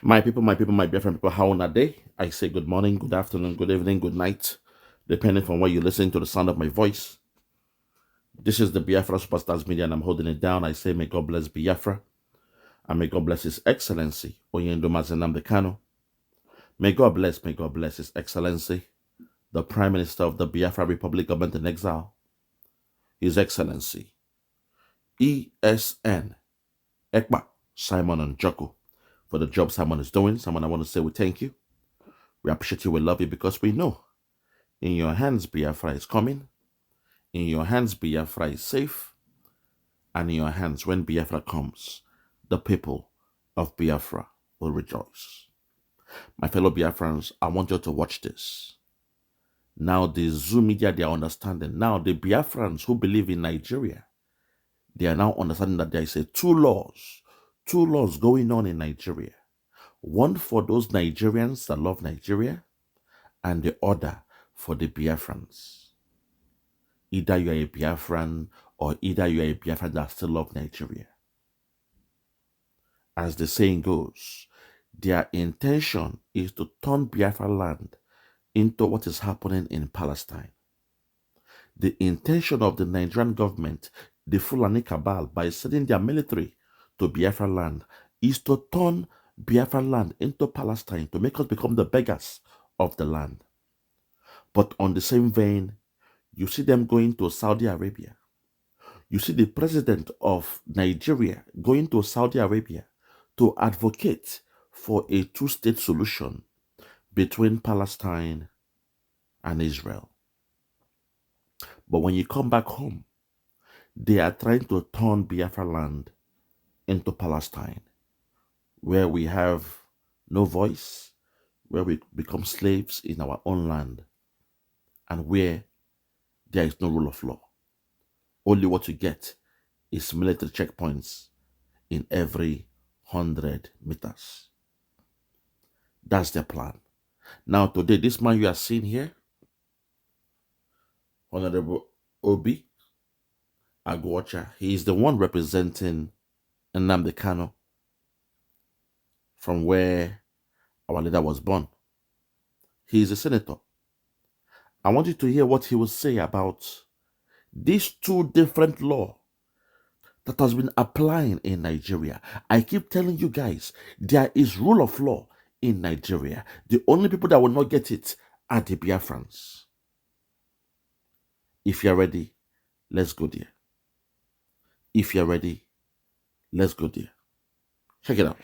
My people, my Biafran people, how on a day? I say good morning, good afternoon, good evening, good night, depending on where you're listening to the sound of my voice. This is the Biafra Superstars Media, and I'm holding it down. I say, may God bless Biafra, and may God bless His Excellency, Oyendoma Nnamdi Kanu. May God bless His Excellency, the Prime Minister of the Biafra Republic Government in Exile, His Excellency, ESN, Ekpa, Simon and Joko, for the job Simon is doing. Simon, I want to say we thank you. We appreciate you, we love you, because we know in your hands Biafra is coming, in your hands Biafra is safe, and in your hands when Biafra comes, the people of Biafra will rejoice. My fellow Biafrans, I want you to watch this. Now the Zoom media, they are understanding. Now the Biafrans who believe in Nigeria, they are now understanding that there is two laws going on in Nigeria. One for those Nigerians that love Nigeria, and the other for the Biafrans. Either you are a Biafran or either you are a Biafran that still love Nigeria. As the saying goes, their intention is to turn Biafra land into what is happening in Palestine. The intention of the Nigerian government, the Fulani cabal, by sending their military to Biafra land, is to turn Biafra land into Palestine, to make us become the beggars of the land. But on the same vein, you see them going to Saudi Arabia. You see the president of Nigeria going to Saudi Arabia to advocate for a two-state solution between Palestine and Israel. But when you come back home, they are trying to turn Biafra land into Palestine, where we have no voice, where we become slaves in our own land, and where there is no rule of law. Only what you get is military checkpoints in every 100 meters. That's their plan. Now today, this man you are seeing here, Honorable Obi Agwacha, he is the one representing Nnamdi Kanu from where our leader was born. He is a senator. I want you to hear what he will say about these two different laws that has been applying in Nigeria. I keep telling you guys, there is rule of law in Nigeria. The only people that will not get it are the Biafrans. If you're ready, let's go there. If you're ready, let's go there. Check it out.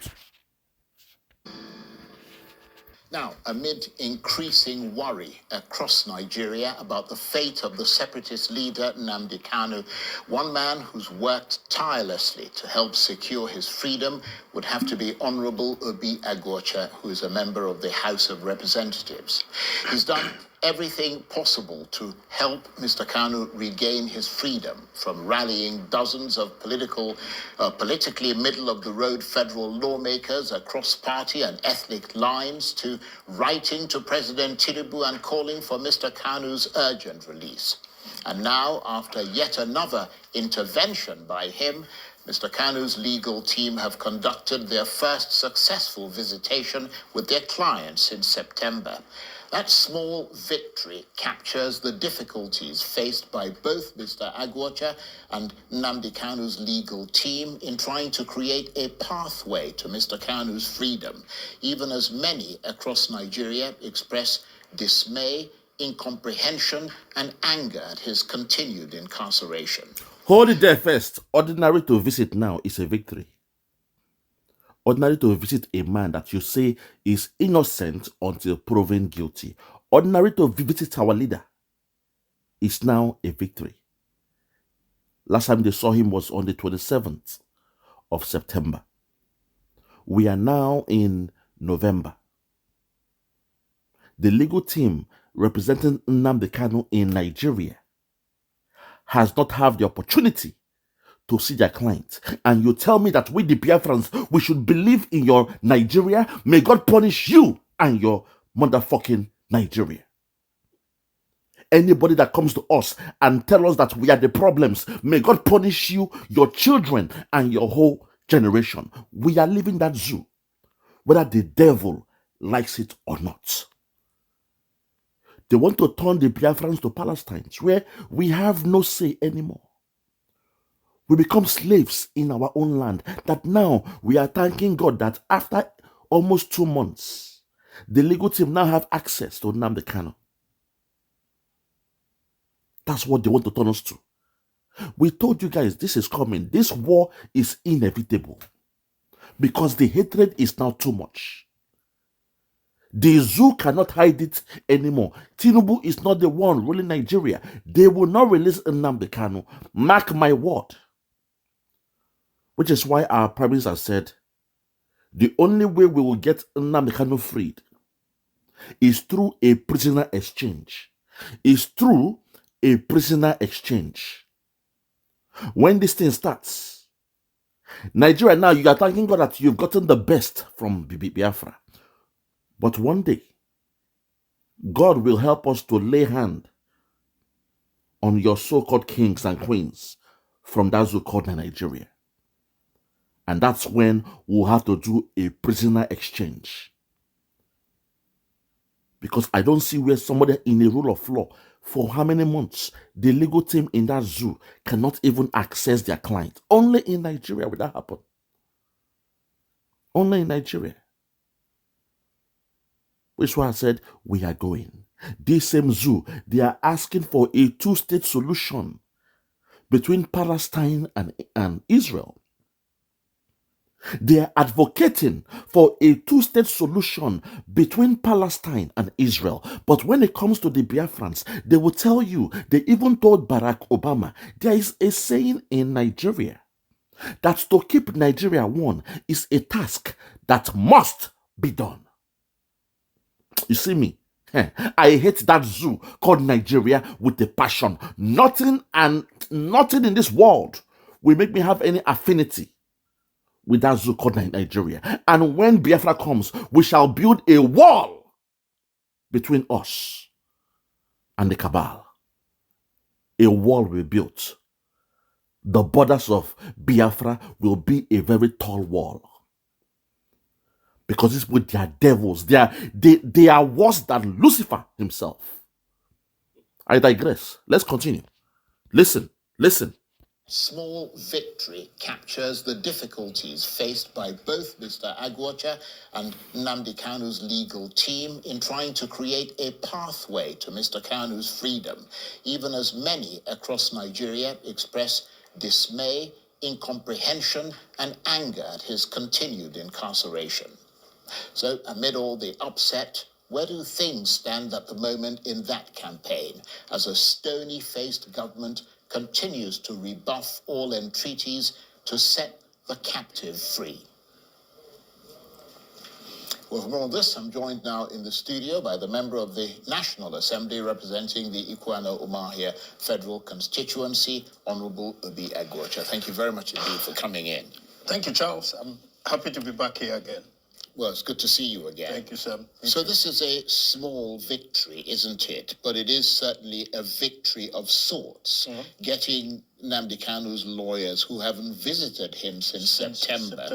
Now, amid increasing worry across Nigeria about the fate of the separatist leader Nnamdi Kanu, one man who's worked tirelessly to help secure his freedom would have to be Honorable Obi Agwacha, who is a member of the House of Representatives. He's done everything possible to help Mr. Kanu regain his freedom, from rallying dozens of politically middle-of-the-road federal lawmakers across party and ethnic lines, to writing to President Tinubu and calling for Mr. Kanu's urgent release. And now, after yet another intervention by him, Mr. Kanu's legal team have conducted their first successful visitation with their clients in September. That small victory captures the difficulties faced by both Mr. Agwacha and Nnamdi Kanu's legal team in trying to create a pathway to Mr. Kanu's freedom, even as many across Nigeria express dismay, incomprehension, and anger at his continued incarceration. Hold it there first. Ordinary to visit now is a victory. Ordinary to visit a man that you say is innocent until proven guilty. Ordinary to visit our leader is now a victory. Last time they saw him was on the 27th of September. We are now in November. The legal team representing Nnamdi Kanu in Nigeria has not had the opportunity to see their client. And you tell me that we, the Biafrans, we should believe in your Nigeria? May God punish you and your motherfucking Nigeria. Anybody that comes to us and tell us that we are the problems, may God punish you, your children, and your whole generation. We are living that zoo. whether the devil likes it or not. They want to turn the Biafrans to Palestinians, where we have no say anymore. We become slaves in our own land. That now we are thanking God that after almost 2 months, the legal team now have access to Nnamdi Kanu. That's what they want to turn us to. We told you guys this is coming. This war is inevitable because the hatred is now too much. The zoo cannot hide it anymore. Tinubu is not the one ruling Nigeria. They will not release Nnamdi Kanu. Mark my word. Which is why our Prime Minister said, the only way we will get Nnamdi Kanu freed is through a prisoner exchange. Is through a prisoner exchange. When this thing starts, Nigeria now, you are thanking God that you've gotten the best from Biafra. But one day, God will help us to lay hand on your so-called kings and queens from that zoo called Nigeria. And that's when we'll have to do a prisoner exchange. Because I don't see where somebody in a rule of law, for how many months, the legal team in that zoo cannot even access their client. Only in Nigeria will that happen. Only in Nigeria. Which is why I said, we are going. This same zoo, they are asking for a two-state solution between Palestine and Israel. They are advocating for a two-state solution between Palestine and Israel. But when it comes to the Biafrans, they will tell you, they even told Barack Obama, there is a saying in Nigeria that to keep Nigeria one is a task that must be done. You see me? I hate that zoo called Nigeria with a passion. Nothing in this world will make me have any affinity with that zoo called Nigeria. And when Biafra comes, we shall build a wall between us and the cabal. A wall will be built. The borders of Biafra will be a very tall wall. Because these people, they are devils. They are worse than Lucifer himself. I digress. Let's continue. Listen. Small victory captures the difficulties faced by both Mr. Agwocha and Nnamdi Kanu's legal team in trying to create a pathway to Mr. Kanu's freedom, even as many across Nigeria express dismay, incomprehension, and anger at his continued incarceration. So, amid all the upset, where do things stand at the moment in that campaign, as a stony-faced government continues to rebuff all entreaties to set the captive free? Well, for all this, I'm joined now in the studio by the member of the National Assembly representing the Ikwana-Umuahia Federal Constituency, Honorable Obi Agwocha. Thank you very much indeed for coming in. Thank you, Charles. I'm happy to be back here again. Well, it's good to see you again. Thank you, Sam. So this is a small victory, isn't it? But it is certainly a victory of sorts. Getting Nnamdi Kanu's lawyers, who haven't visited him since September.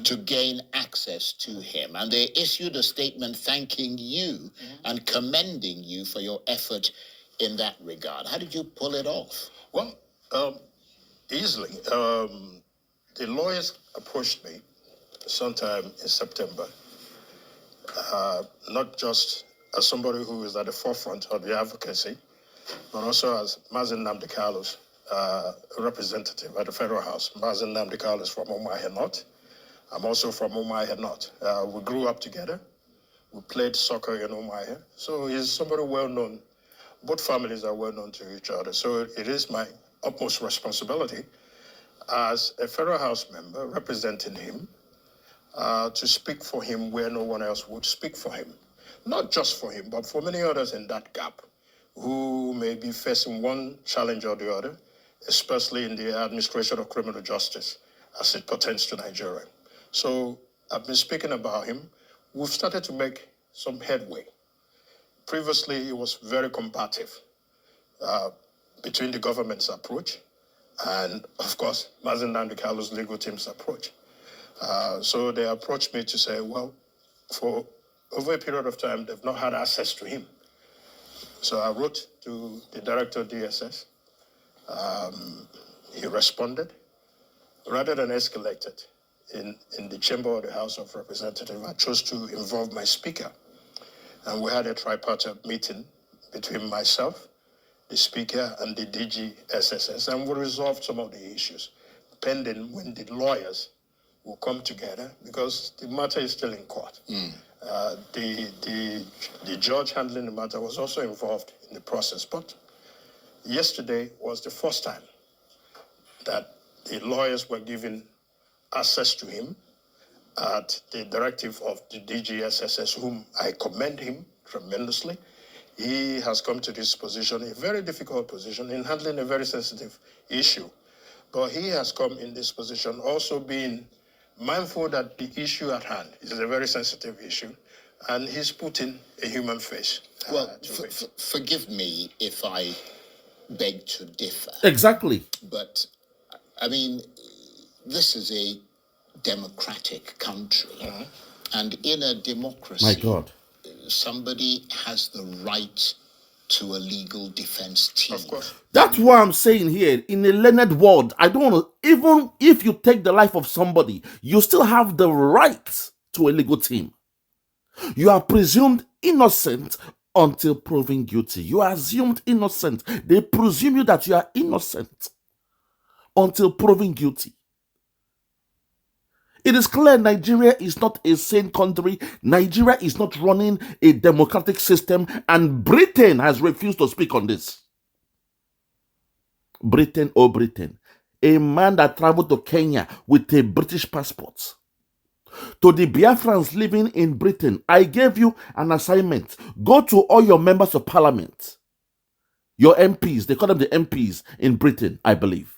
To gain access to him. And they issued a statement thanking you and commending you for your effort in that regard. How did you pull it off? Well, easily. The lawyers approached me sometime in September, not just as somebody who is at the forefront of the advocacy, but also as Nnamdi Kanu's representative at the Federal House. Nnamdi Kanu's from Umuahia North. I'm also from Umuahia North. We grew up together. We played soccer in Umuahia. So he's somebody well known. Both families are well known to each other. So it is my utmost responsibility as a Federal House member representing him to speak for him where no one else would speak for him. Not just for him, but for many others in that gap who may be facing one challenge or the other, especially in the administration of criminal justice as it pertains to Nigeria. So I've been speaking about him. We've started to make some headway. Previously, it was very combative between the government's approach and, of course, Nnamdi Kanu's legal team's approach. So they approached me to say, well, for over a period of time, they've not had access to him. So I wrote to the director of DSS. He responded. Rather than escalate it in the chamber of the House of Representatives, I chose to involve my speaker. And we had a tripartite meeting between myself, the speaker, and the DG SSS, and we resolved some of the issues, pending when the lawyers will come together, because the matter is still in court. The judge handling the matter was also involved in the process, but yesterday was the first time that the lawyers were given access to him at the directive of the DGSSS, whom I commend him tremendously. He has come to this position, a very difficult position, in handling a very sensitive issue. But he has come in this position also being mindful that the issue at hand is a very sensitive issue, and he's putting a human face to it. Forgive me if I beg to differ. Exactly. But, I mean, this is a democratic country. And in a democracy, My God, somebody has the right to a legal defense team. Of course. that's what I'm saying here. In a learned world, I don't know, even if you take the life of somebody, you still have the right to a legal team. You are presumed innocent until proven guilty. You are assumed innocent. They presume you that you are innocent until proven guilty. It is clear Nigeria is not a sane country. Nigeria is not running a democratic system, and Britain has refused to speak on this. Britain, oh Britain. A man that traveled to Kenya with a British passport. To the Biafrans living in Britain, I gave you an assignment. Go to all your members of parliament, your MPs, they call them the MPs in Britain, I believe.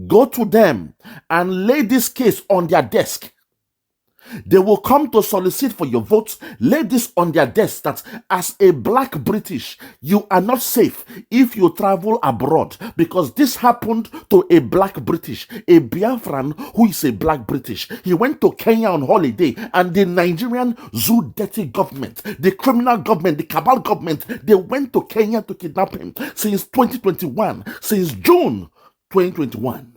Go to them and lay this case on their desk. They will come to solicit for your votes. Lay this on their desk that as a black British, you are not safe if you travel abroad, because this happened to a black British, a Biafran who is a black British. He went to Kenya on holiday, and the Nigerian zoo dirty government, the criminal government, the cabal government, they went to Kenya to kidnap him since 2021, since June 2021.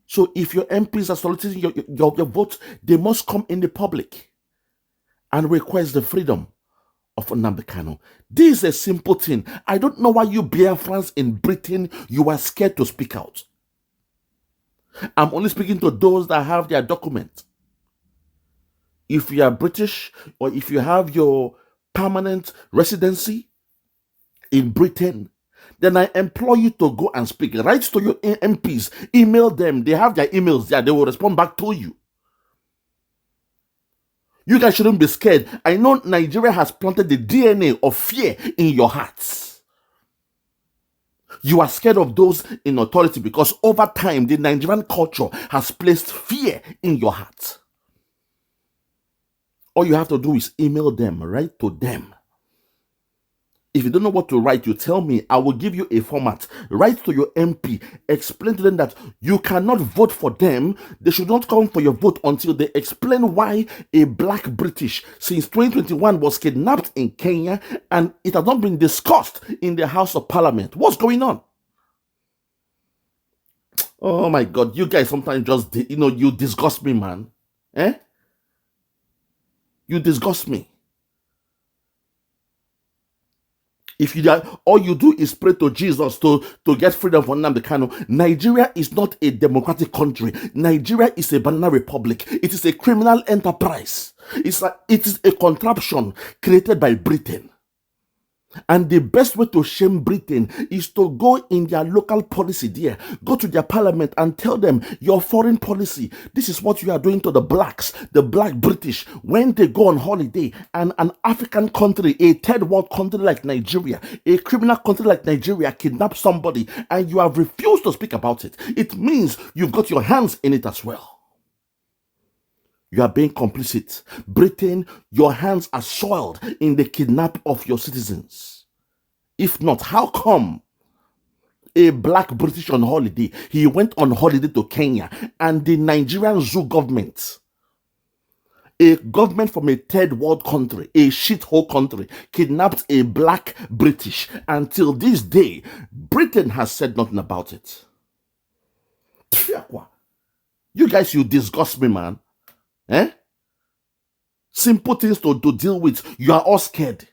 So if your MPs are soliciting your votes, they must come in the public and request the freedom of Nnamdi Kanu. This is a simple thing. I don't know why you Biafrans in Britain, you are scared to speak out. I'm only speaking to those that have their document. If you are British, or if you have your permanent residency in Britain, then I implore you to go and speak. Write to your MPs, email them. They have their emails there. They will respond back to you. You guys shouldn't be scared. I know Nigeria has planted the DNA of fear in your hearts. You are scared of those in authority because over time, the Nigerian culture has placed fear in your heart. All you have to do is email them, write to them. If you don't know what to write, you tell me. I will give you a format. Write to your MP. Explain to them that you cannot vote for them. They should not come for your vote until they explain why a black British since 2021 was kidnapped in Kenya and it has not been discussed in the House of Parliament. What's going on? Oh my God. You guys sometimes just, you disgust me, man. You disgust me. If you all you do is pray to Jesus to get freedom from Nnamdi Kanu, Nigeria is not a democratic country. Nigeria is a banana republic. It is a criminal enterprise. It is a contraption created by Britain. And the best way to shame Britain is to go in their local policy there, go to their parliament and tell them your foreign policy. This is what you are doing to the blacks, the black British, when they go on holiday and an African country, a third world country like Nigeria, a criminal country like Nigeria kidnaps somebody and you have refused to speak about it. It means you've got your hands in it as well. You are being complicit. Britain, your hands are soiled in the kidnap of your citizens. If not, how come a black British on holiday, he went on holiday to Kenya, and the Nigerian zoo government A government from a third world country, a shithole country, kidnapped a black British. Until this day, Britain has said nothing about it. You guys, you disgust me, man. Eh? Simple things to deal with. You are all scared.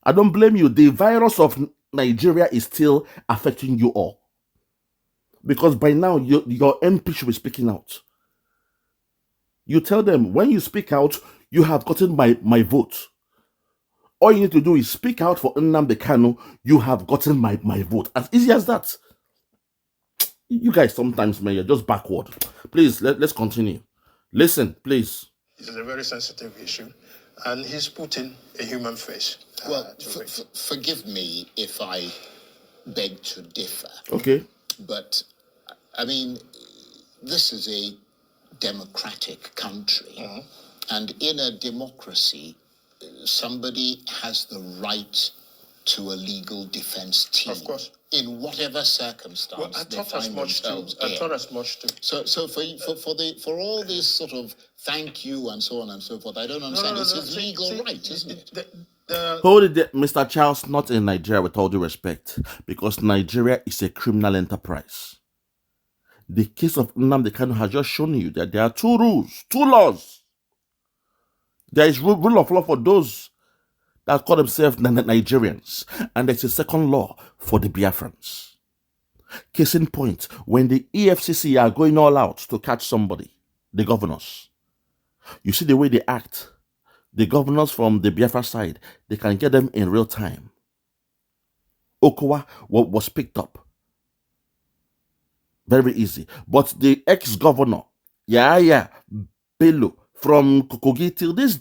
I don't blame you. The virus of Nigeria is still affecting you all. Because by now, your MP should be speaking out. You tell them, when you speak out, you have gotten my vote. All you need to do is speak out for Nnamdi Kanu. You have gotten my vote. As easy as that. You guys sometimes, man, you're just backward. Please, let's continue. Listen, please. It's a very sensitive issue, and he's putting a human face. Well, forgive me if I beg to differ. Okay. But, I mean, this is a democratic country. And in a democracy, somebody has the right to a legal defense team. Of course. In whatever circumstance they find themselves in. I thought as much too. So for all this sort of thank you and so on and so forth, I don't understand. It's his legal right, isn't it? Hold it, Mr. Charles, not in Nigeria, with all due respect, because Nigeria is a criminal enterprise. The case of Nnamdi Kanu has just shown you that there are two rules, two laws. There is rule of law for those that call themselves Nigerians, and there's a second law for the Biafrans. Case in point, when the EFCC are going all out to catch somebody, the governors, you see the way they act. The governors from the Biafra side, they can get them in real time. Okowa was picked up. Very easy. But the ex-governor, Bello, from Kokogi till this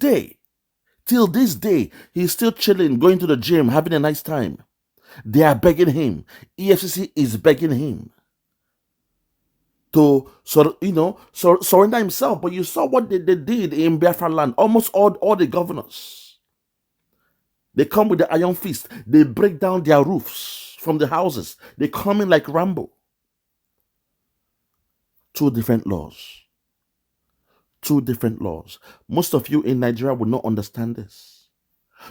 day, he's still chilling, going to the gym, having a nice time. They are begging him. EFCC is begging him to surrender himself. But you saw what they did in Biafra land. Almost all the governors, they come with the iron fist. They break down their roofs from the houses. They come in like Rambo. Two different laws. Most of you in Nigeria will not understand this.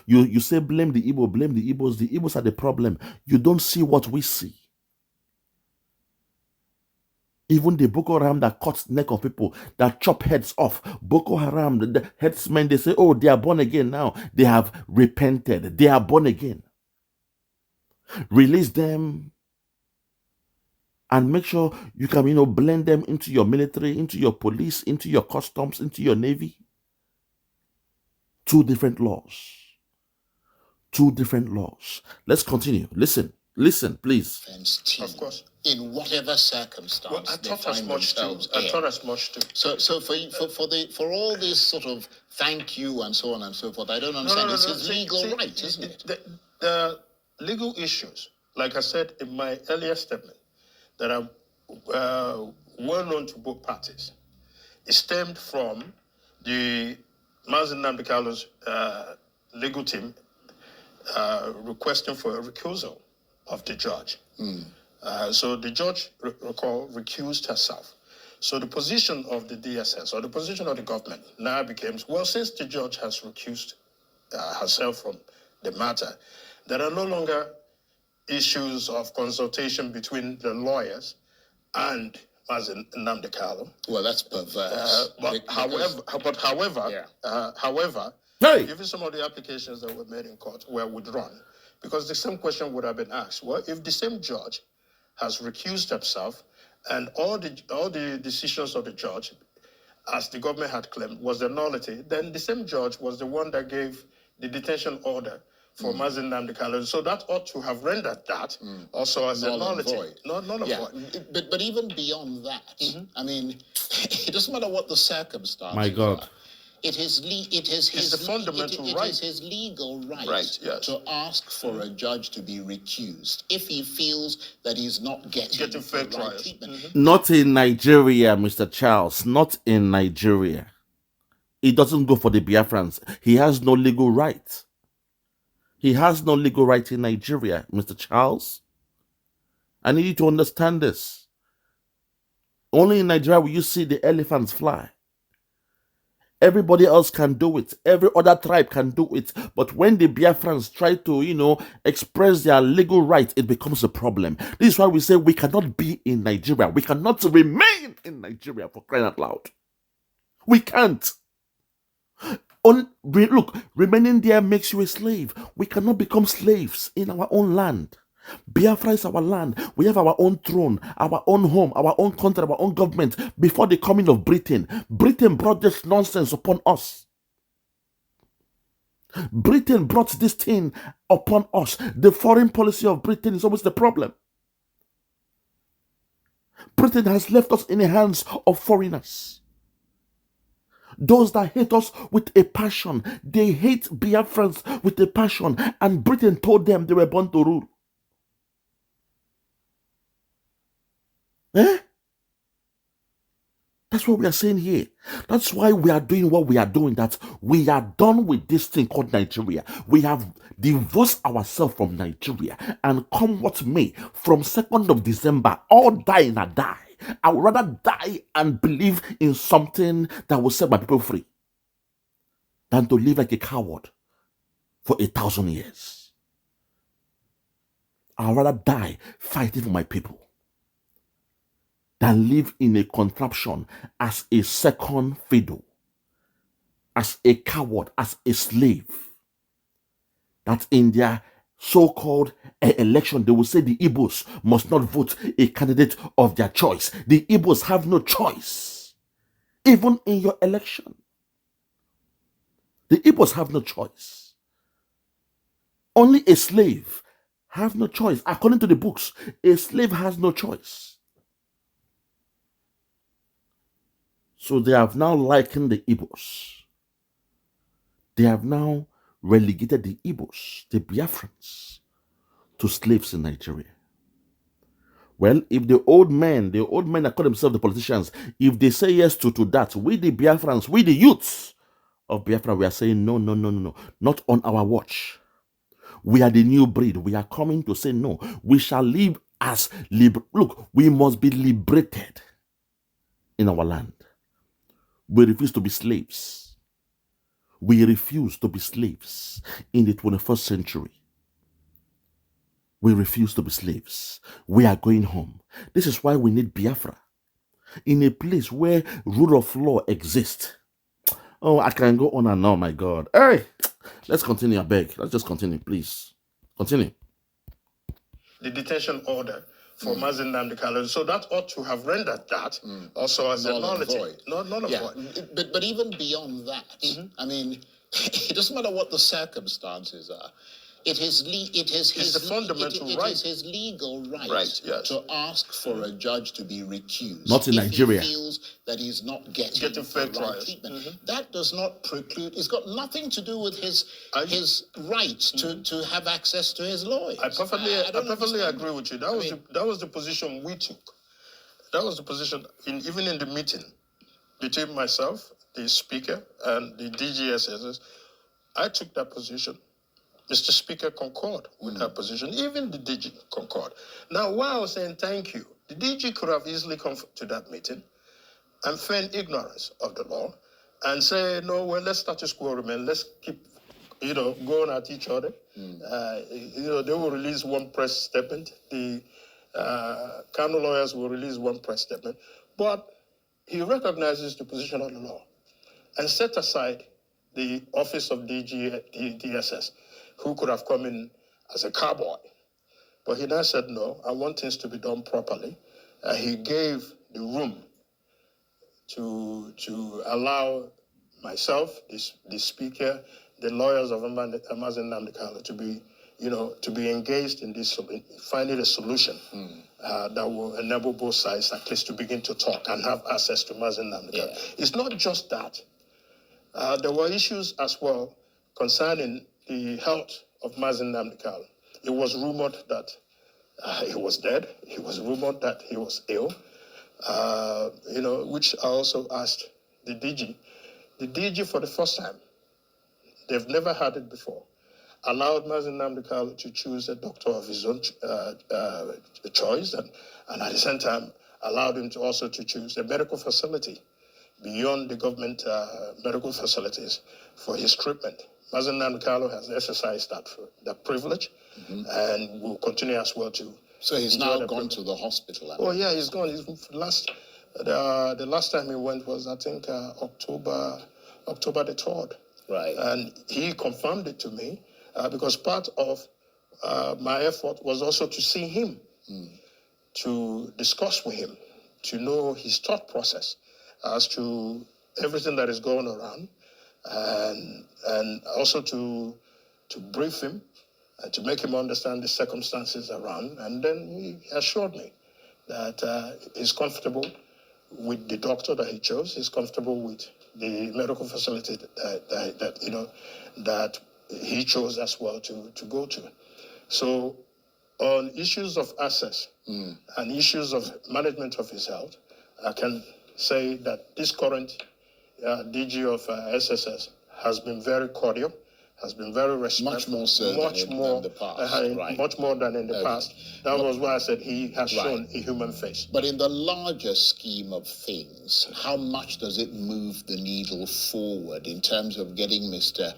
You say blame the Igbo, blame the Igbos. The Igbos are the problem. You don't see what we see. Even the Boko Haram that cuts neck of people, that chop heads off. Boko Haram, the headsmen, they say, oh, they are born again now. They have repented. They are born again. Release them and make sure you can, blend them into your military, into your police, into your customs, into your navy. Two different laws. Let's continue. Listen, please. Of course. In whatever circumstance they find themselves in. I thought as much too. So for all this sort of thank you and so on and so forth, I don't understand. It's his legal right, isn't it? The legal issues, like I said in my earlier statement, that are well known to both parties, it stemmed from the Nnamdi Kanu'S legal team requesting for a recusal of the judge. So the judge, recused herself. So the position of the DSS, or the position of the government, now becomes, well, since the judge has recused herself from the matter, there are no longer issues of consultation between the lawyers and Nnamdi Kanu. Well, that's perverse. However, hey, even some of the applications that were made in court were withdrawn, because the same question would have been asked. Well, if the same judge has recused himself, and all the decisions of the judge, as the government had claimed, was a nullity, then the same judge was the one that gave the detention order for Nnamdi Kanu. So that ought to have rendered that also as a nullity. Null and void. But even beyond that, I mean, it doesn't matter what the circumstances My God. are. It is his legal right to ask for a judge to be recused if he feels that he's not getting fair the right trials. treatment. Not in Nigeria, Mr. Charles. Not in Nigeria. He doesn't go for the Biafrans. He has no legal right. He has no legal right in Nigeria, Mr. Charles. I need you to understand this. Only in Nigeria will you see the elephants fly. Everybody else can do it. Every other tribe can do it. But when the Biafrans try to, express their legal rights, it becomes a problem. This is why we say we cannot be in Nigeria. We cannot remain in Nigeria, for crying out loud. We can't. Look, remaining there makes you a slave. We cannot become slaves in our own land. Biafra is our land. We have our own throne, our own home, our own country, our own government. Before the coming of Britain, Britain brought this nonsense upon us. Britain brought this thing upon us. The foreign policy of Britain is always the problem. Britain has left us in the hands of foreigners. Those that hate us with a passion, they hate Biafrans with a passion, and Britain told them they were born to rule. That's what we are saying here. That's why we are doing what we are doing, that we are done with this thing called Nigeria. We have divorced ourselves from Nigeria, and come what may, from 2nd of December, all die in a die. I would rather die and believe in something that will set my people free than to live like a coward for 1,000 years. I would rather die fighting for my people than live in a contraption as a second fiddle, as a coward, as a slave. That in their so-called election, they will say the Igbos must not vote a candidate of their choice. The Igbos have no choice. Even in your election, the Igbos have no choice. Only a slave has no choice. According to the books, a slave has no choice. So they have now likened the Igbos. They have now relegated the Igbos, the Biafrans, to slaves in Nigeria. Well, if the old men that call themselves the politicians, if they say yes to that, we the Biafrans, we the youths of Biafra, we are saying no, not on our watch. We are the new breed. We are coming to say no. We shall live as Look, we must be liberated in our land. We refuse to be slaves. We refuse to be slaves in the 21st century. We refuse to be slaves. We are going home. This is why we need Biafra. In a place where rule of law exists. Oh, I can go on and on, my God. Hey, let's continue, I beg. Let's just continue, please. Continue. The detention order for Nnamdi Kanu'S. So that ought to have rendered that also as a nullity. Not a void. But even beyond that, I mean, it doesn't matter what the circumstances are. It is his fundamental right. It is his legal right to ask for a judge to be recused. Not in Nigeria. If he feels that he's not getting fair the right treatment. That does not preclude. It's got nothing to do with his right to have access to his lawyers. I perfectly agree with you. That was the position we took. That was the position even in the meeting between myself, the speaker, and the DGSS. I took that position. Mr. Speaker concurred with that position. Even the DG concurred. Now, while I was saying thank you, the DG could have easily come to that meeting and feign ignorance of the law and say, no, well, let's status quo remain. Let's keep, going at each other. They will release one press statement. The Kanu lawyers will release one press statement. But he recognizes the position of the law and set aside the office of DSS, who could have come in as a cowboy. But he now said, no, I want things to be done properly. He gave the room to allow myself, the speaker, the lawyers of Nnamdi Kanu'S to be engaged in this, finding a solution that will enable both sides at least to begin to talk and have access to Nnamdi Kanu'S. It's not just that. There were issues as well concerning the health of Nnamdi Kanu'S. It was rumored that he was dead. It was rumored that he was ill, which I also asked the DG. The DG, for the first time, they've never had it before, allowed Nnamdi Kanu'S to choose a doctor of his own choice, and at the same time allowed him to choose a medical facility beyond the government medical facilities for his treatment. Mazen Nnamdi Kanu has exercised that privilege, and will continue as well to. So he's now gone to the hospital. Oh yeah, he's gone. The last time he went was, I think, October the 3rd. Right. And he confirmed it to me because part of my effort was also to see him, to discuss with him, to know his thought process as to everything that is going around, and also to brief him and to make him understand the circumstances around. And then he assured me that he's comfortable with the doctor that he chose. He's comfortable with the medical facility that he chose as well to go to. So on issues of access and issues of management of his health, I can say that this current DG of SSS has been very cordial, has been very respectful. Much more so than the past. Right. Much more than in the past. That was why I said he has shown a human face. But in the larger scheme of things, how much does it move the needle forward in terms of getting Mr.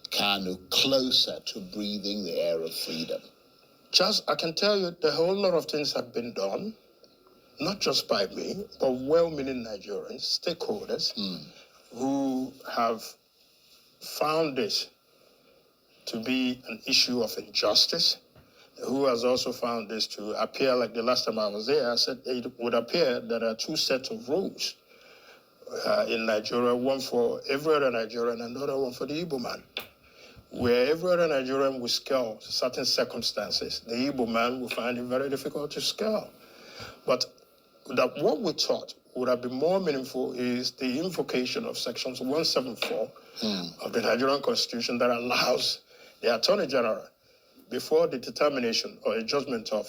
Kanu closer to breathing the air of freedom? Just, I can tell you, a whole lot of things have been done, not just by me, but well-meaning Nigerians, stakeholders, who have found this to be an issue of injustice, who has also found this to appear, like the last time I was there, I said it would appear that there are two sets of rules in Nigeria, one for every other Nigerian and another one for the Igbo man. Where every other Nigerian will scale certain circumstances, the Igbo man will find it very difficult to scale. But that what we thought would have been more meaningful is the invocation of sections 174 of the Nigerian Constitution that allows the Attorney General, before the determination or a judgment of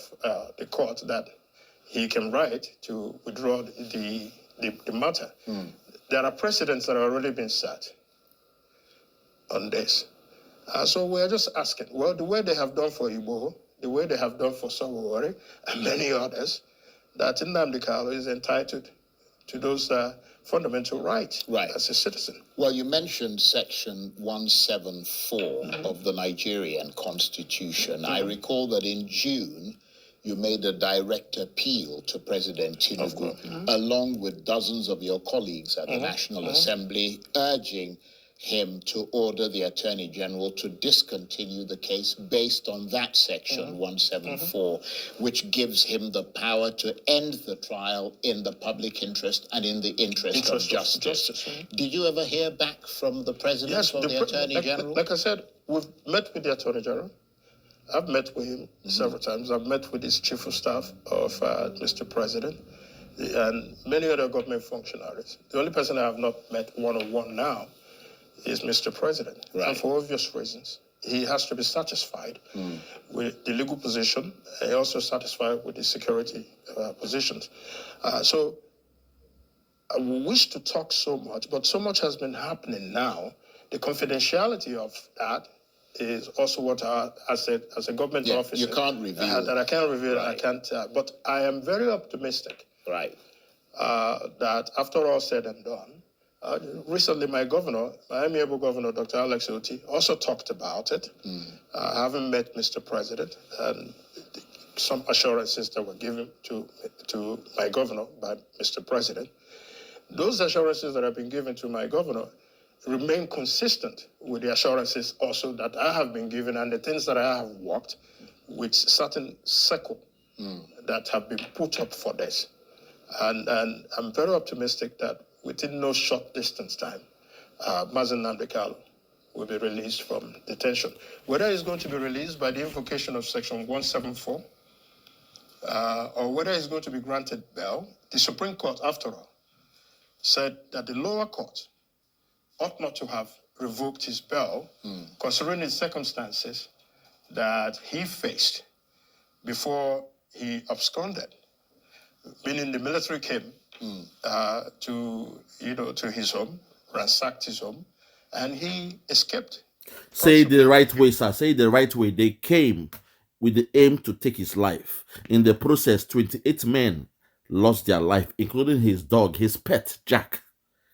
the court, that he can write to withdraw the matter. There are precedents that have already been set on this. So we're just asking, well, the way they have done for Igbo, the way they have done for Sawori and many others, that Nnamdi Kanu is entitled to those fundamental rights as a citizen. Well, you mentioned Section 174 of the Nigerian Constitution. I recall that in June, you made a direct appeal to President Tinubu, along with dozens of your colleagues at the National Assembly, urging him to order the Attorney General to discontinue the case based on that section 174, which gives him the power to end the trial in the public interest and in the interest of justice. Did you ever hear back from the President or the Attorney General? Like I said, we've met with the Attorney General. I've met with him several times. I've met with his Chief of Staff of Mr. President and many other government functionaries. The only person I have not met one-on-one now is Mr. President. And for obvious reasons. He has to be satisfied with the legal position, and also satisfied with the security positions. So I wish to talk so much, but so much has been happening now. The confidentiality of that is also what I said as a government officer. You can't reveal. That I can't reveal, I can't. But I am very optimistic that after all said and done, recently, my amiable governor, Dr. Alex Oti, also talked about it, having met Mr. President, and some assurances that were given to my governor by Mr. President. Those assurances that have been given to my governor remain consistent with the assurances also that I have been given and the things that I have worked with certain circle that have been put up for this. And I'm very optimistic that within no short distance time, Mazen Nnamdi Kanu will be released from detention. Whether he's going to be released by the invocation of Section 174, or whether he's going to be granted bail, the Supreme Court, after all, said that the lower court ought not to have revoked his bail, considering the circumstances that he faced before he absconded, meaning the military came to his home, ransacked his home, and he escaped. Say the right way, sir. Say the right way. They came with the aim to take his life. In the process, 28 men lost their life, including his dog, his pet, Jack.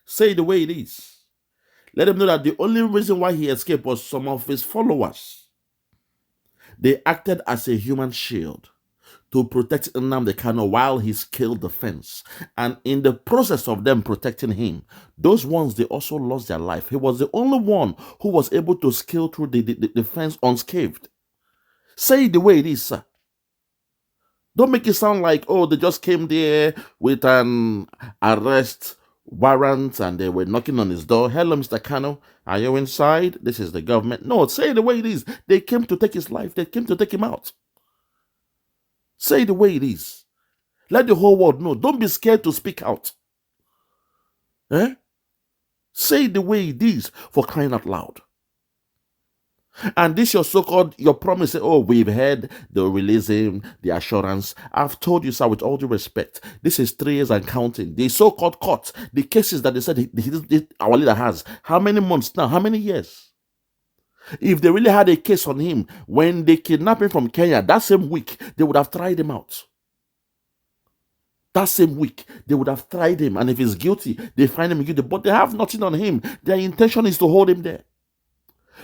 Say it the way it is. Let him know that the only reason why he escaped was some of his followers. They acted as a human shield to protect Nnamdi Kanu while he scaled the fence. And in the process of them protecting him, those ones, they also lost their life. He was the only one who was able to scale through the fence unscathed. Say it the way it is, sir. Don't make it sound like, oh, they just came there with an arrest warrant and they were knocking on his door. Hello, Mr. Kanu, are you inside? This is the government. No, say it the way it is. They came to take his life. They came to take him out. Say it the way it is. Let the whole world know. Don't be scared to speak out. Eh? Say it the way it is, for crying out loud. And this your so-called, your promise, oh, we've heard, they'll release him, the assurance. I've told you, sir, with all due respect, this is 3 years and counting. The so-called court, the cases that they said our leader has, how many months now? How many years? If they really had a case on him, when they kidnapped him from Kenya, that same week, they would have tried him out. That same week, they would have tried him. And if he's guilty, they find him guilty. But they have nothing on him. Their intention is to hold him there.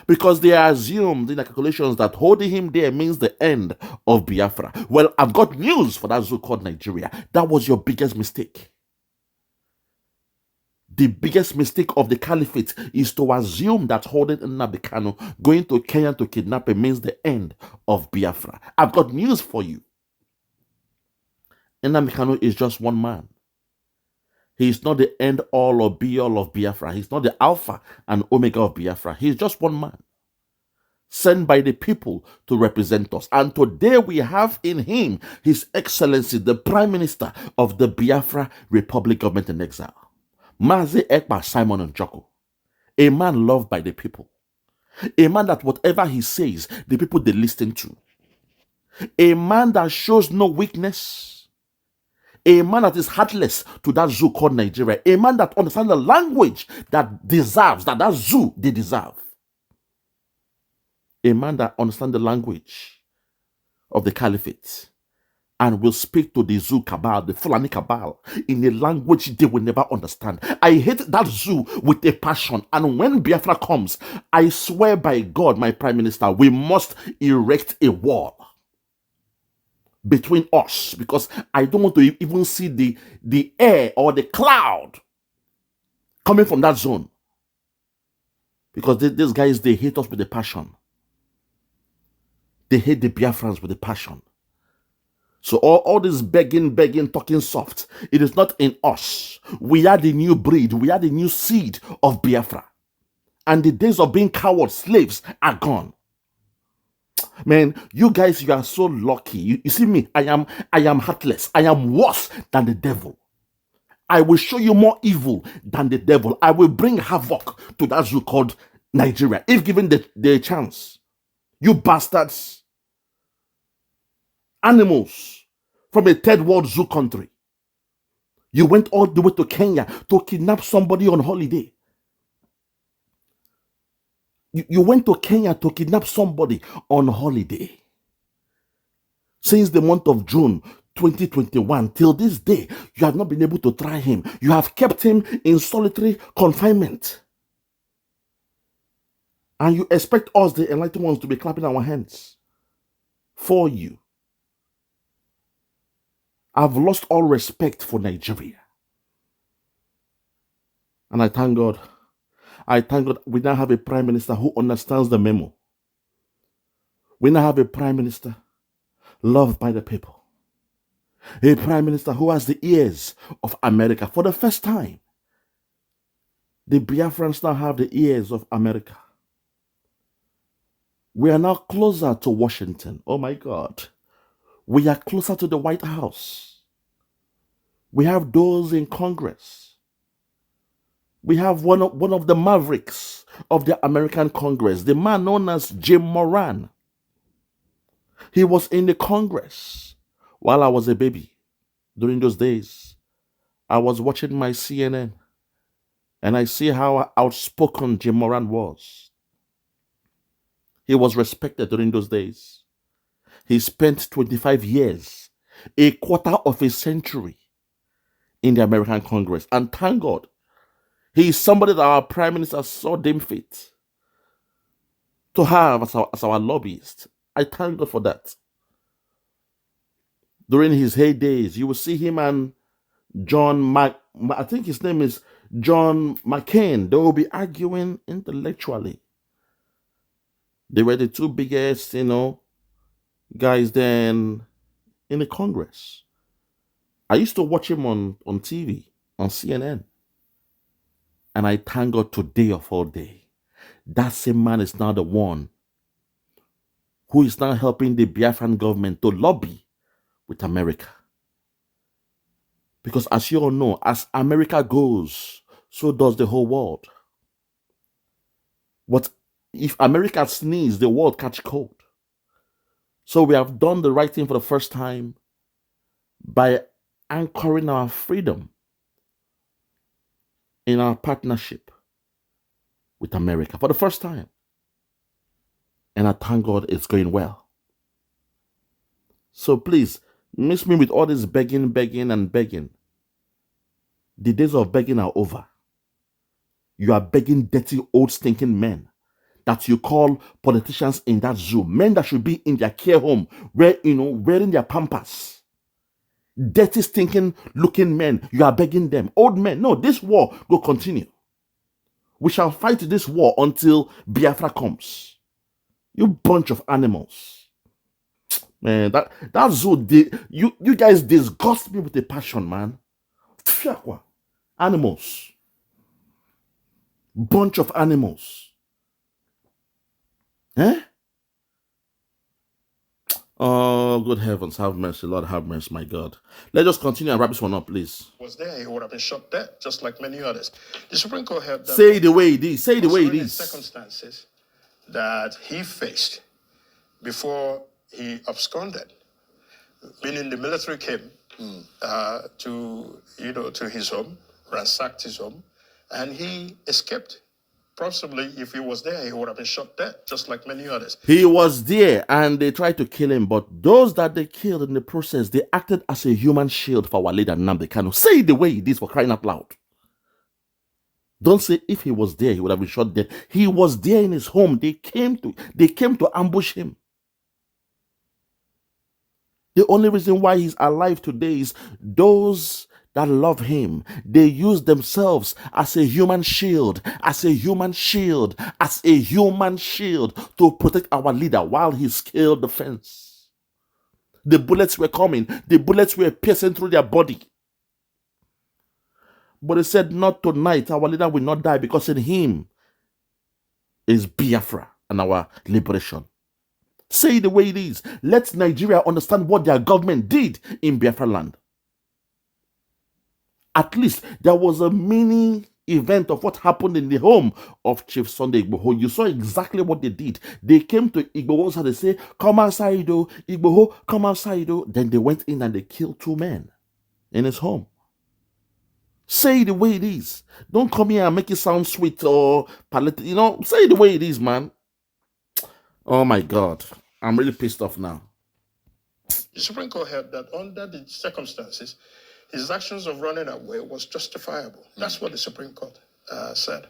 Because they assumed in the calculations that holding him there means the end of Biafra. Well, I've got news for that zoo called Nigeria. That was your biggest mistake. The biggest mistake of the caliphate is to assume that holding Nnamdi Kanu, going to Kenya to kidnap him, means the end of Biafra. I've got news for you. Nnamdi Kanu is just one man. He is not the end all or be all of Biafra. He's not the alpha and omega of Biafra. He's just one man, sent by the people to represent us. And today we have in him His Excellency, the Prime Minister of the Biafra Republic Government in Exile, Mazi Ekpa Simon Njoko, a man loved by the people, a man that whatever he says, the people they listen to, a man that shows no weakness, a man that is heartless to that zoo called Nigeria, a man that understands the language that deserves, that zoo they deserve, a man that understands the language of the caliphate and will speak to the zoo cabal, the Fulani cabal, in a language they will never understand. I hate that zoo with a passion. And when Biafra comes, I swear by God, my Prime Minister, we must erect a wall between us, because I don't want to even see the air or the cloud coming from that zone. Because these guys, they hate us with a passion. They hate the Biafrans with a passion. So all this begging, talking soft, it is not in us. We are the new breed. We are the new seed of Biafra. And the days of being coward slaves are gone. Man, you guys, you are so lucky. You see me, I am heartless. I am worse than the devil. I will show you more evil than the devil. I will bring havoc to that zoo called Nigeria, if given the chance. You bastards. Animals from a third world zoo country. You went all the way to Kenya to kidnap somebody on holiday. You went to Kenya to kidnap somebody on holiday. Since the month of June 2021 till this day, you have not been able to try him. You have kept him in solitary confinement. And you expect us, the enlightened ones, to be clapping our hands for you. I've lost all respect for Nigeria. And I thank God. I thank God we now have a Prime Minister who understands the memo. We now have a Prime Minister loved by the people. A Prime Minister who has the ears of America. For the first time, the Biafrans now have the ears of America. We are now closer to Washington. Oh my God. We are closer to the White House. We have those in Congress. We have one of the mavericks of the American Congress, the man known as Jim Moran. He was in the Congress while I was a baby. During those days, I was watching my CNN and I see how outspoken Jim Moran was. He was respected during those days. He spent 25 years, a quarter of a century in the American Congress. And thank God, He is somebody that our Prime Minister saw deem fit to have as our lobbyist. I thank God for that. During his heydays, you will see him and I think his name is John McCain. They will be arguing intellectually. They were the two biggest, guys then in the Congress. I used to watch him on TV, on CNN. And I thank God today of all day, that same man is now the one who is now helping the Biafran government to lobby with America. Because as you all know, as America goes, so does the whole world. But if America sneezes, the world catch cold. So we have done the right thing for the first time by anchoring our freedom in our partnership with America for the first time. And I thank God it's going well. So please, miss me with all this begging. The days of begging are over. You are begging dirty, old, stinking men that you call politicians in that zoo. Men that should be in their care home, wearing their pampers. Dirty, stinking looking men. You are begging them. Old men. No, this war will continue. We shall fight this war until Biafra comes. You bunch of animals. Man, that zoo, you guys disgust me with a passion, man. Animals. Bunch of animals. Eh? Oh, good heavens, have mercy, Lord, have mercy, my God. Let's just continue and wrap this one up, please. Was there, he would have been shot dead, just like many others. The Supreme Court held that. Say the way it is. Say the way it is. Circumstances that he faced before he absconded, meaning the military came to his home, ransacked his home, and he escaped. Possibly, if he was there, he would have been shot dead, just like many others. He was there, and they tried to kill him, but those that they killed in the process, they acted as a human shield for our leader, Nnamdi Kanu. Say it the way it is, for crying out loud. Don't say if he was there, he would have been shot dead. He was there in his home. They came to ambush him. The only reason why he's alive today is those that love him. They use themselves as a human shield, to protect our leader while he scaled the fence. The bullets were coming. The bullets were piercing through their body. But they said, not tonight. Our leader will not die, because in him is Biafra and our liberation. Say it the way it is. Let Nigeria understand what their government did in Biafra land. At least there was a mini event of what happened in the home of Chief Sunday Igbo. You saw exactly what they did. They came to Igbo's house. They say, come outside, oh. Igbo, come outside, oh. Then they went in and they killed 2 men in his home. Say it the way it is. Don't come here and make it sound sweet or palliative. Say it the way it is, man. Oh my God. I'm really pissed off now. The Supreme Court held that under the circumstances, his actions of running away was justifiable. That's what the Supreme Court said.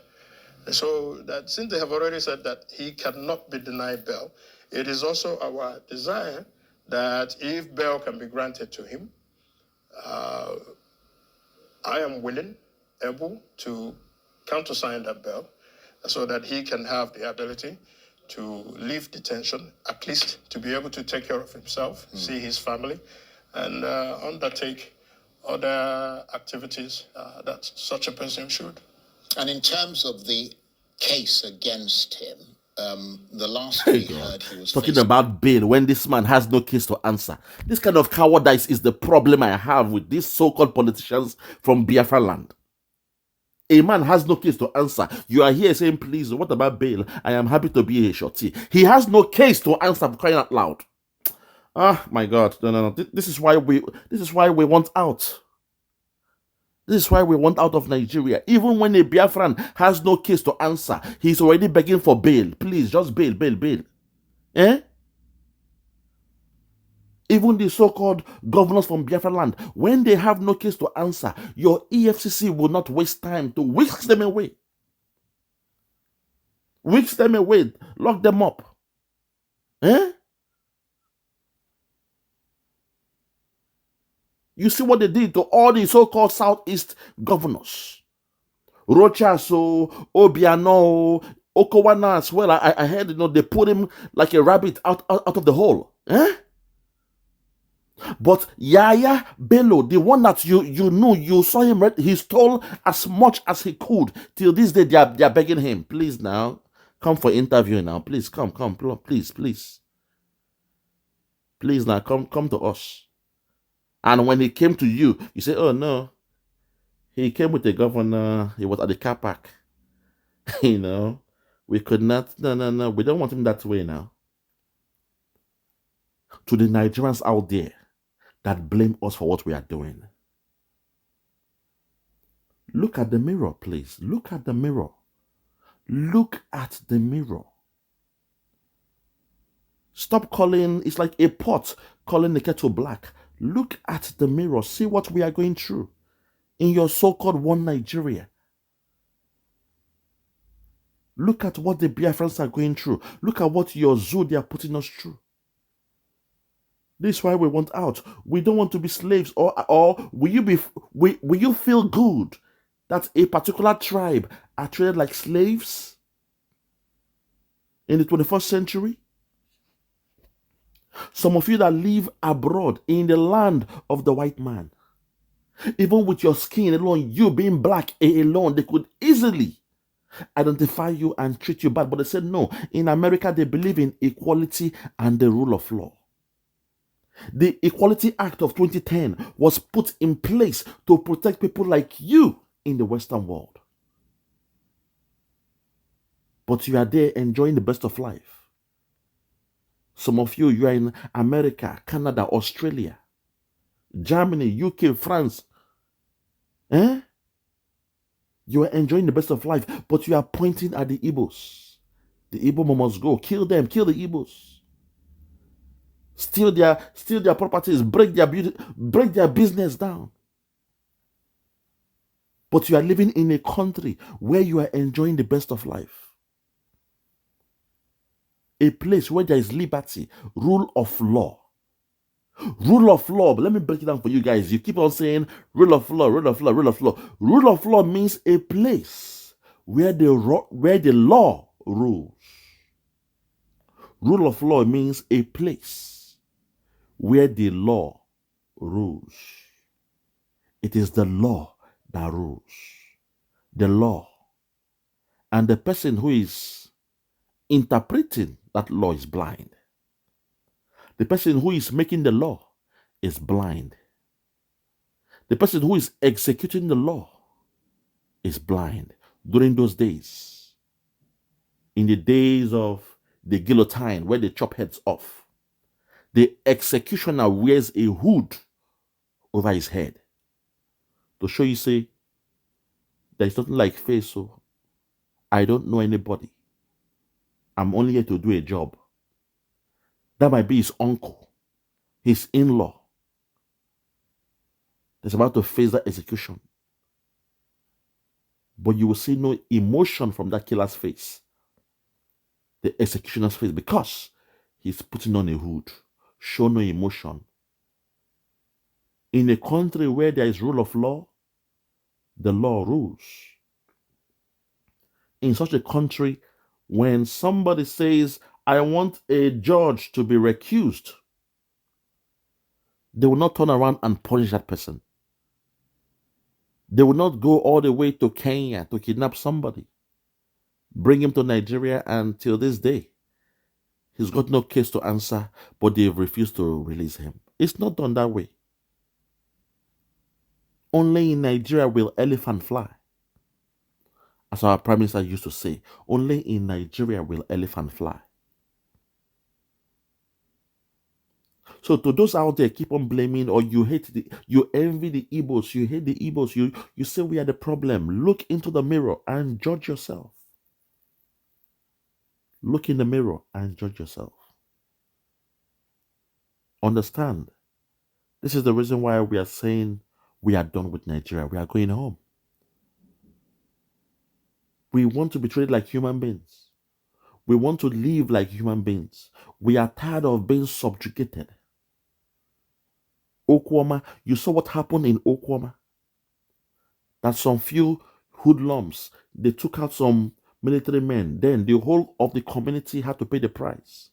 So that since they have already said that he cannot be denied bail, it is also our desire that if bail can be granted to him, I am willing, able to countersign that bail so that he can have the ability to leave detention, at least to be able to take care of himself, see his family, and undertake other activities that such a person should. And in terms of the case against him, the last we heard he was talking about bail when this man has no case to answer. This kind of cowardice is the problem I have with these so-called politicians from Biafra land. A man has no case to answer. You are here saying, please, what about bail? I am happy to be a shorty. He has no case to answer, for crying out loud. Ah, my God. No. This is why we want out. This is why we want out of Nigeria. Even when a Biafran has no case to answer, he's already begging for bail. Please, just bail. Eh? Even the so-called governors from Biafra land, when they have no case to answer, your EFCC will not waste time to whisk them away. Whisk them away, lock them up. Eh? You see what they did to all the so-called Southeast governors. Rochaso, Obiano, Okowana as well. I heard, they put him like a rabbit out of the hole. Eh? But Yaya Bello, the one that you knew, you saw him, he stole as much as he could. Till this day, they are begging him, please now, come for interview now. Please, come, please. Please now, come to us. And when he came to you, you say, oh no, he came with the governor, he was at the car park. We could not, no, we don't want him that way now. To the Nigerians out there that blame us for what we are doing, look at the mirror, please. Look at the mirror. Look at the mirror. Stop calling, it's like a pot calling the kettle black. Look at the mirror. See what we are going through in your so-called one Nigeria. Look at what the Biafrans are going through. Look at what your zoo they are putting us through. This is why we want out. We don't want to be slaves. Or will you feel good that a particular tribe are treated like slaves in the 21st century? Some of you that live abroad in the land of the white man, even with your skin alone, you being black alone, they could easily identify you and treat you bad. But they said no. In America, they believe in equality and the rule of law. The Equality Act of 2010 was put in place to protect people like you in the Western world. But you are there enjoying the best of life. Some of you are in America, Canada, Australia, Germany, UK, France. You are enjoying the best of life, but you are pointing at the Igbos. The Igbo must go. Kill them. Kill the Igbos. Steal their properties. Break their business down. But you are living in a country where you are enjoying the best of life. A place where there is liberty, rule of law. Rule of law, but let me break it down for you guys. You keep on saying rule of law, rule of law, rule of law. Rule of law means a place where the law rules. Rule of law means a place where the law rules. It is the law that rules. The law. And the person who is interpreting that law is blind. The person who is making the law is blind. The person who is executing the law is blind. During those days, in the days of the guillotine where they chop heads off, the executioner wears a hood over his head to show you, say, there's nothing like face, so I don't know anybody. I'm only here to do a job. That might be his uncle, his in-law, that's about to face that execution. But you will see no emotion from that killer's face, the executioner's face, because he's putting on a hood. Show no emotion. In a country where there is rule of law, the law rules. In such a country, when somebody says, I want a judge to be recused, they will not turn around and punish that person. They will not go all the way to Kenya to kidnap somebody, bring him to Nigeria, and till this day, he's got no case to answer, but they've refused to release him. It's not done that way. Only in Nigeria will elephant fly. As our Prime Minister used to say, only in Nigeria will elephant fly. So to those out there, keep on blaming, or you envy the Igbos, you hate the Igbos, you say we are the problem. Look into the mirror and judge yourself. Look in the mirror and judge yourself. Understand. This is the reason why we are saying we are done with Nigeria. We are going home. We want to be treated like human beings. We want to live like human beings. We are tired of being subjugated. Okwama, you saw what happened in Okwama? That some few hoodlums, they took out some military men. Then the whole of the community had to pay the price.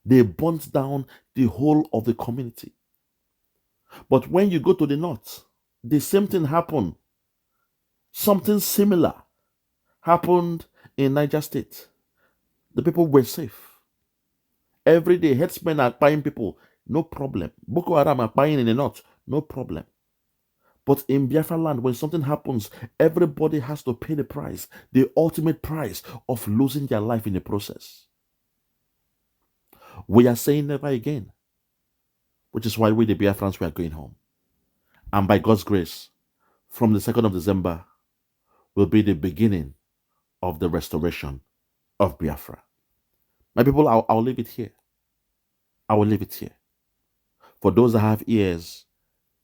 They burnt down the whole of the community. But when you go to the north, the same thing happened. Something similar happened in Niger State. The people were safe. Every day, headsmen are buying people, no problem. Boko Haram are buying in the north, no problem. But in Biafra land, when something happens, everybody has to pay the price, the ultimate price of losing their life in the process. We are saying never again, which is why we, the Biafrans, we are going home. And by God's grace, from the 2nd of December will be the beginning of the restoration of Biafra. My people, I'll leave it here. I will leave it here. For those that have ears,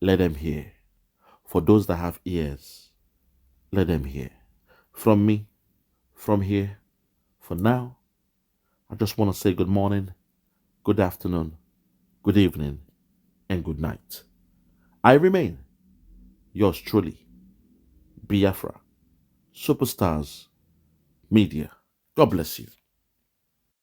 let them hear. For those that have ears, let them hear. From me, from here, for now, I just want to say good morning, good afternoon, good evening, and good night. I remain yours truly, Biafra, Superstars Media. God bless you.